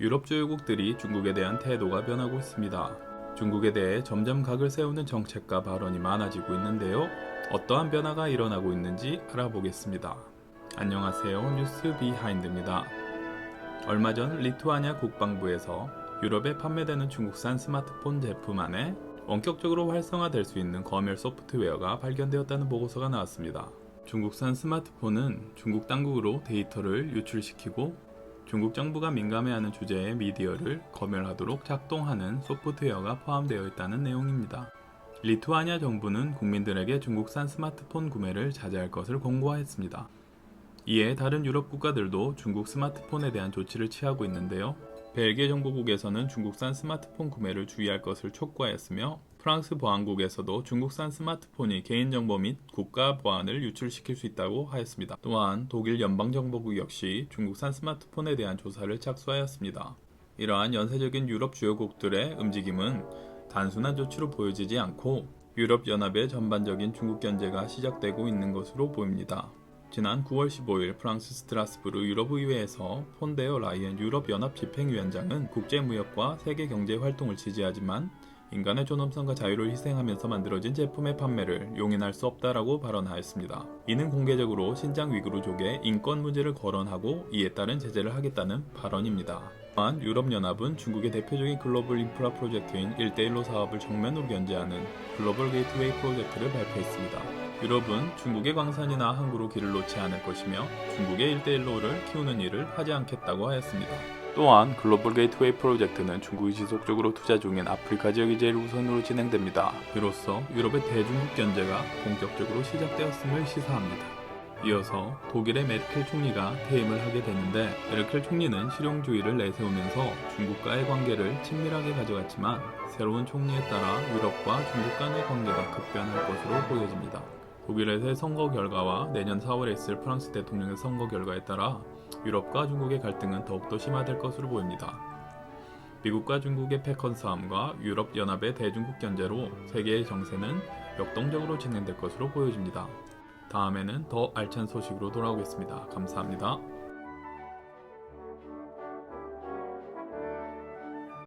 유럽 주요국들이 중국에 대한 태도가 변하고 있습니다. 중국에 대해 점점 각을 세우는 정책과 발언이 많아지고 있는데요. 어떠한 변화가 일어나고 있는지 알아보겠습니다. 안녕하세요. 뉴스 비하인드입니다. 얼마 전 리투아니아 국방부에서 유럽에 판매되는 중국산 스마트폰 제품 안에 원격적으로 활성화될 수 있는 검열 소프트웨어가 발견되었다는 보고서가 나왔습니다. 중국산 스마트폰은 중국 당국으로 데이터를 유출시키고 중국 정부가 민감해하는 주제의 미디어를 검열하도록 작동하는 소프트웨어가 포함되어 있다는 내용입니다. 리투아니아 정부는 국민들에게 중국산 스마트폰 구매를 자제할 것을 권고했습니다. 이에 다른 유럽 국가들도 중국 스마트폰에 대한 조치를 취하고 있는데요. 벨기에 정보국에서는 중국산 스마트폰 구매를 주의할 것을 촉구하였으며 프랑스 보안국에서도 중국산 스마트폰이 개인정보 및 국가 보안을 유출시킬 수 있다고 하였습니다. 또한 독일 연방정보국 역시 중국산 스마트폰에 대한 조사를 착수하였습니다. 이러한 연쇄적인 유럽 주요국들의 움직임은 단순한 조치로 보여지지 않고 유럽연합의 전반적인 중국 견제가 시작되고 있는 것으로 보입니다. 지난 9월 15일 프랑스 스트라스부르 유럽의회에서 폰데어 라이엔 유럽연합 집행위원장은 국제무역과 세계경제활동을 지지하지만 인간의 존엄성과 자유를 희생하면서 만들어진 제품의 판매를 용인할 수 없다라고 발언하였습니다. 이는 공개적으로 신장 위구르족의 인권 문제를 거론하고 이에 따른 제재를 하겠다는 발언입니다. 또한 유럽연합은 중국의 대표적인 글로벌 인프라 프로젝트인 1대1로 사업을 정면으로 견제하는 글로벌 게이트웨이 프로젝트를 발표했습니다. 유럽은 중국의 광산이나 항구로 길을 놓지 않을 것이며 중국의 1대1로를 키우는 일을 하지 않겠다고 하였습니다. 또한 글로벌 게이트웨이 프로젝트는 중국이 지속적으로 투자 중인 아프리카 지역이 제일 우선으로 진행됩니다. 이로써 유럽의 대중국 견제가 본격적으로 시작되었음을 시사합니다. 이어서 독일의 메르켈 총리가 퇴임을 하게 되는데 메르켈 총리는 실용주의를 내세우면서 중국과의 관계를 친밀하게 가져갔지만 새로운 총리에 따라 유럽과 중국 간의 관계가 급변할 것으로 보여집니다. 독일에서의 선거 결과와 내년 4월에 있을 프랑스 대통령의 선거 결과에 따라 유럽과 중국의 갈등은 더욱더 심화될 것으로 보입니다. 미국과 중국의 패권 싸움과 유럽연합의 대중국 견제로 세계의 정세는 역동적으로 진행될 것으로 보여집니다. 다음에는 더 알찬 소식으로 돌아오겠습니다. 감사합니다.